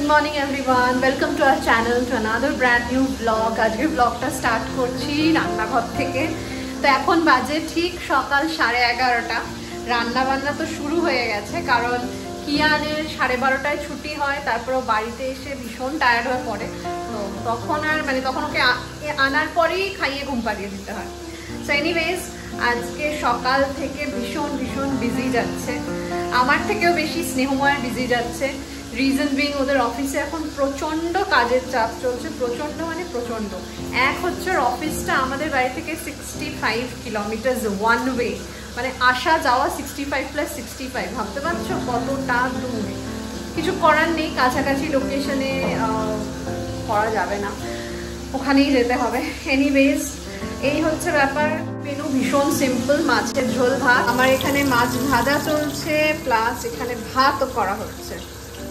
morning everyone, welcome to our channel, to another brand new vlog. আজকে ব্লগটা start করছি রান্নাঘর থেকে। তো এখন বাজে ঠিক সকাল 11:30। রান্না বান্না তো শুরু হয়ে গেছে, কারণ কিয়ানের 12:30টায় ছুটি হয়, তারপরও বাড়িতে এসে ভীষণ টায়ার্ড হয়ে পড়ে। তো তখন ওকে আনার পরেই খাইয়ে ঘুম পাড়িয়ে দিতে হয়। সো এনিওয়েজ, আজকে সকাল থেকে ভীষণ বিজি যাচ্ছে। আমার থেকেও বেশি স্নেহময়ের বিজি যাচ্ছে। রিজন বিং, ওদের অফিসে এখন প্রচণ্ড কাজের চাপ চলছে। প্রচণ্ড। এক হচ্ছে ওর অফিসটা আমাদের বাড়ি থেকে 65 কিলোমিটার ওয়ান ওয়ে, মানে আসা যাওয়া 65 + 65। ভাবতে পারছো কতটা দূর। কিছু করার নেই, কাছাকাছি লোকেশনে করা যাবে না, ওখানেই যেতে হবে। এনিওয়েজ, এই হচ্ছে ব্যাপার। মেনু ভীষণ সিম্পল, মাছের ঝোল ভাত। আমার এখানে মাছ ভাজা চলছে, প্লাস এখানে ভাতও করা হচ্ছে।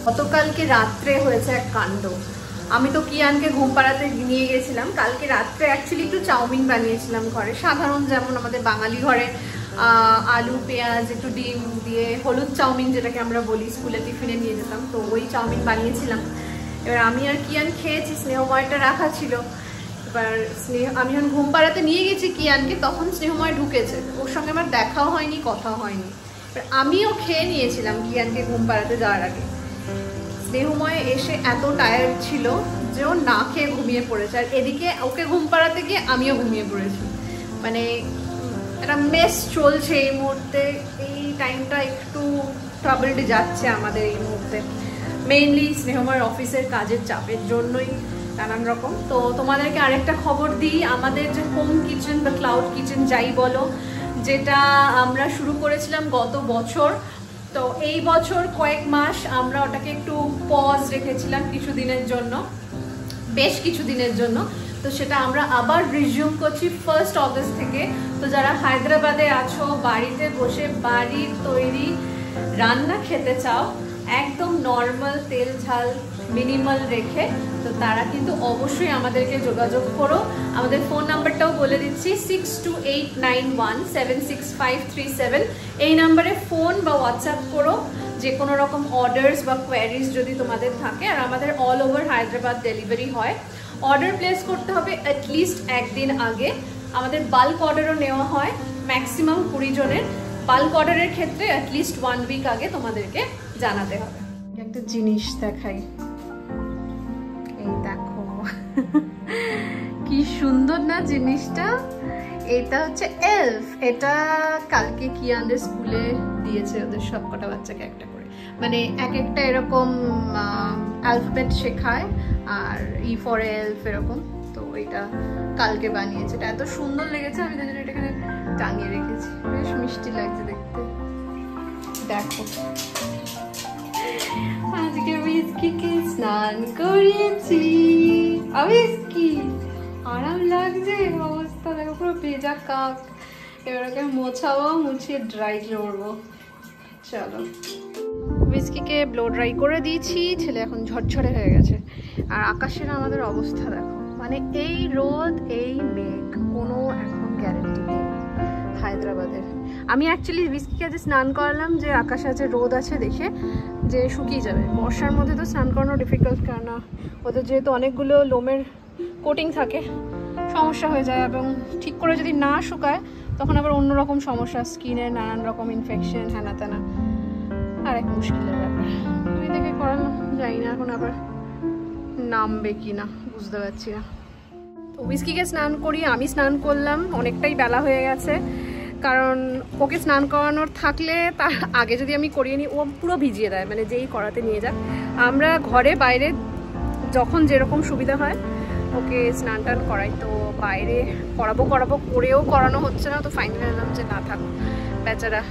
গতকালকে রাত্রে হয়েছে এক কাণ্ড। আমি তো কিয়ানকে ঘুম পাড়াতে নিয়ে গেছিলাম। কালকে রাত্রে অ্যাকচুয়ালি একটু চাউমিন বানিয়েছিলাম ঘরে, সাধারণ যেমন আমাদের বাঙালি ঘরে আলু পেঁয়াজ একটু ডিম দিয়ে হলুদ চাউমিন, যেটাকে আমরা বলি, স্কুলে টিফিনে নিয়ে যেতাম। তো ওই চাউমিন বানিয়েছিলাম। এবার আমি আর কিয়ান খেয়েছি, স্নেহময়টা রাখা ছিল। এবার আমি যখন ঘুম পাড়াতে নিয়ে গেছি কিয়ানকে, তখন স্নেহময় ঢুকেছে। ওর সঙ্গে আমার দেখাও হয়নি, কথাও হয়নি। এবার আমিও খেয়ে নিয়েছিলাম কিয়ানকে ঘুম পাড়াতে যাওয়ার আগে। স্নেহময় এসে এত টায়ার্ড ছিল যে ও না খেয়ে ঘুমিয়ে পড়েছে, আর এদিকে ওকে ঘুম পাড়াতে গিয়ে আমিও ঘুমিয়ে পড়েছি। মানে একটা মেস চলছে এই মুহূর্তে। এই টাইমটা একটু ট্রাবলড যাচ্ছে আমাদের এই মুহূর্তে, মেইনলি স্নেহময়ের অফিসের কাজের চাপের জন্যই নানান রকম। তো তোমাদেরকে আরেকটা খবর দিই, আমাদের যে হোম কিচেন বা ক্লাউড কিচেন যাই বলো, যেটা আমরা শুরু করেছিলাম গত বছর, তো এই বছর কয়েক মাস আমরা ওটাকে একটু পজ রেখেছিলাম বেশ কিছুদিনের জন্য। তো সেটা আমরা আবার রিজিউম করছি 1 অগস্ট থেকে। তো যারা হায়দ্রাবাদে আছো, বাড়িতে বসে বাড়ির তৈরি রান্না খেতে চাও, একদম নর্মাল তেল ঝাল মিনিমাল রেখে, তো তারা কিন্তু অবশ্যই আমাদেরকে যোগাযোগ করো। আমাদের ফোন নাম্বারটাও বলে দিচ্ছি, 6289176537। এই নাম্বারে ফোন বা হোয়াটসঅ্যাপ করো যে কোনো রকম অর্ডার্স বা কোয়ারিজ যদি তোমাদের থাকে। আর আমাদের অল ওভার হায়দ্রাবাদ ডেলিভারি হয়। অর্ডার প্লেস করতে হবে অ্যাটলিস্ট একদিন আগে। আমাদের বাল্ক অর্ডারও নেওয়া হয়, ম্যাক্সিমাম 20 জনের। বাল্ক অর্ডারের ক্ষেত্রে অ্যাটলিস্ট 1 উইক আগে তোমাদেরকে জানাতে হবে। একটা জিনিস দেখাই, এই দেখো কি সুন্দর না জিনিসটা। এটা হচ্ছে এলফ। এটা কালকে কিয়ানদের স্কুলে দিয়েছে ওদের সবকটা বাচ্চাকে একটা করে, মানে এক একটা এরকম অ্যালফাবেট শেখায়, আর ই ফর এলফ এরকম। তো এটা কালকে বানিয়েছে, এটা এত সুন্দর লেগেছে, আমি তাই জন্য এটা এখানে টাঙিয়ে রেখেছি। বেশ মিষ্টি লাগছে দেখতে। দেখো, আজকে উইস্কিকে স্নান করিয়েছি। কি আরাম লাগছে, অবস্থা দেখো পুরো ভেজা কাক। এবার ওকে মোছাবো, মুছিয়ে ড্রাই করবো। চলো, উইস্কিকে ব্লো ড্রাই করে দিয়েছি, ছেলে এখন ঝরঝরে হয়ে গেছে। আর আকাশের আমাদের অবস্থা দেখো, মানে এই রোদ এই মেঘ, কোনো এখন গ্যারেন্টি নেই হায়দ্রাবাদের। আমি অ্যাকচুয়ালি উইস্কিকে আজ স্নান করালাম যে আকাশে আছে রোদ আছে দেখে যে শুকিয়ে যাবে। বর্ষার মধ্যে তো স্নান করানো ডিফিকাল্ট, কেননা ওদের যেহেতু অনেকগুলো লোমের কোটিং থাকে, সমস্যা হয়ে যায়। এবং ঠিক করে যদি না শুকায় তখন আবার অন্যরকম সমস্যা, স্কিনের নানান রকম ইনফেকশন, হ্যানা ত্যানা, আর এক মুশকিলের ব্যাপার। আমি দেখে করালাম, জানি না এখন আবার নামবে কি না, বুঝতে পারছি না। তো উইস্কিকে স্নান করি, আমি স্নান করলাম, অনেকটাই বেলা হয়ে গেছে। কারণ ওকে স্নান করানোর থাকলে তার আগে যদি আমি করিয়ে নিই, ও পুরো ভিজিয়ে দেয়, মানে যেই করাতে নিয়ে যাক। আমরা ঘরে বাইরে যখন যেরকম সুবিধা হয় ওকে স্নান টান করাই। তো বাইরে করাবো করেও করানো হচ্ছে না। তো ফাইনালি এলাম যে না থাক, বেচারা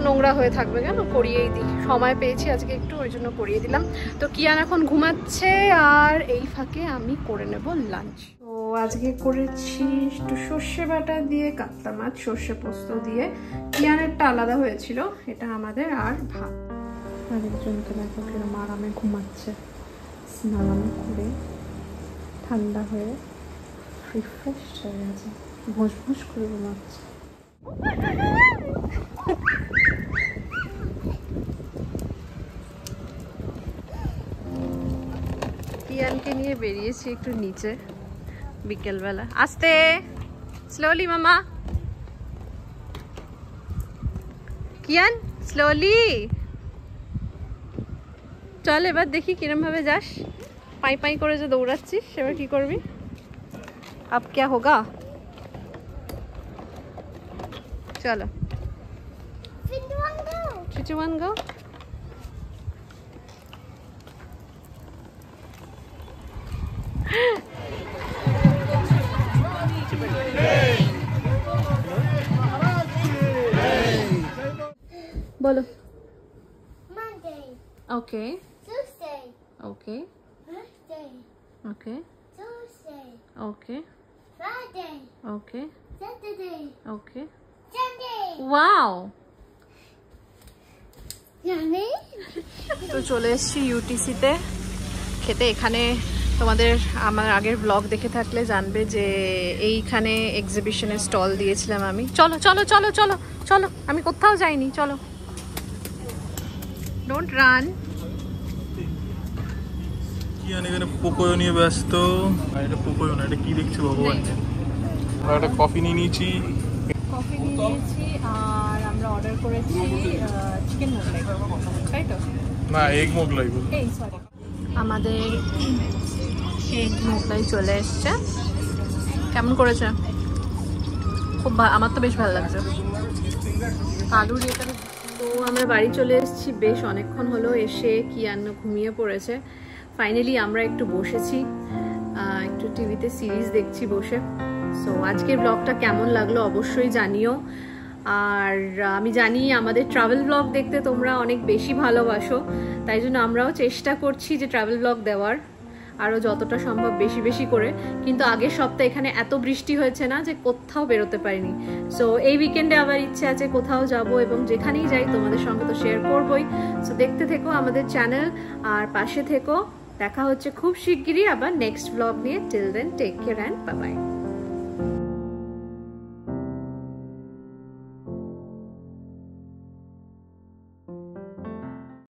নোংরা হয়ে থাকবে, কেন করিয়েই দিই। সময় পেয়েছি আজকে একটু, ওই জন্য করিয়ে দিলাম। তো কিয়ান এখন ঘুমাচ্ছে, আর এই ফাঁকে আমি করে নেব লাঞ্চ। তো আজকে করেছি একটু সর্ষে বাটা দিয়ে কাতলা মাছ, সর্ষে পোস্ত দিয়ে। কিয়ানেরটা আলাদা হয়েছিল, এটা আমাদের। আর ভাত। আরেকজনকে দেখো কিরম আরামে ঘুমাচ্ছে, স্নান করে ঠান্ডা হয়ে রিফ্রেশ হয়ে গেছে, ভুস করে ঘুমাচ্ছে। কিয়ানকে নিয়ে বেরিয়েছি একটু নিচে বিকেলবেলা। আস্তে, স্লোলি মামা। কিয়ান স্লোলি চল, এবার দেখি কিরম ভাবে যাস। পাই পাই করে যে দৌড়াচ্ছিস, এবার কি করবি? আব ক্যা হোগা? চলো 3, 2, 1 go। বলো। Monday, ওকে Tuesday, ওকে Wednesday, ওকে Thursday, ওকে Friday, ওকে Saturday, ওকে। Sunday. ওয়াও। Yummy. তো চলে এসেছি ইউটিসিতে খেতে। এখানে তোমাদের আমার আগের ব্লগ দেখে থাকলে জানবে যে এইখানে এক্সিবিশনের স্টল দিয়েছিলাম আমি। চলো চলো চলো চলো চলো, আমি কোথাও যাইনি, চলো। Don't run. কি এখানে পোকোয়ো নিয়ে ব্যস্ত। আর এটা পোকোয়ো না, এটা কি দেখছি ভগবান। আমরা একটা কফি নিয়ে নিয়েছি। কফি নিয়ে নিয়েছি আর আমরা অর্ডার করেছি চিকেন মোগলাই, তাই তো? না, এগ মোগলাই। এই সরি, আমাদের এগ মোগলাই চলে এসছে। কেমন করেছে? খুব আমার তো বেশ ভালো লাগছে। আলুর এটা। তো আমরা বাড়ি চলে এসেছি, বেশ অনেকক্ষণ হলো এসে। কিয়ান ঘুমিয়ে পড়েছে। ফাইনালি আমরা একটু বসেছি, একটু টিভিতে সিরিজ দেখছি বসে। সো আজকের ব্লগটা কেমন লাগলো অবশ্যই জানিও। আর আমি জানি আমাদের ট্রাভেল ব্লগ দেখতে তোমরা অনেক বেশি ভালোবাসো, তাই জন্য আমরাও চেষ্টা করছি যে ট্রাভেল ব্লগ দেওয়ার আরও যতটা সম্ভব বেশি বেশি করে। কিন্তু আগের সপ্তাহে এখানে এত বৃষ্টি হয়েছে না যে কোথাও বেরোতে পারিনি। সো এই উইকেন্ডে আবার ইচ্ছে আছে কোথাও যাব, এবং যেখানেই যাই তোমাদের সঙ্গে তো শেয়ার করবই। সো দেখতে থেকো আমাদের চ্যানেল আর পাশে থেকো। দেখা হচ্ছে খুব শিগগিরই আবার নেক্সট ব্লগ নিয়ে। Till then take care and bye by.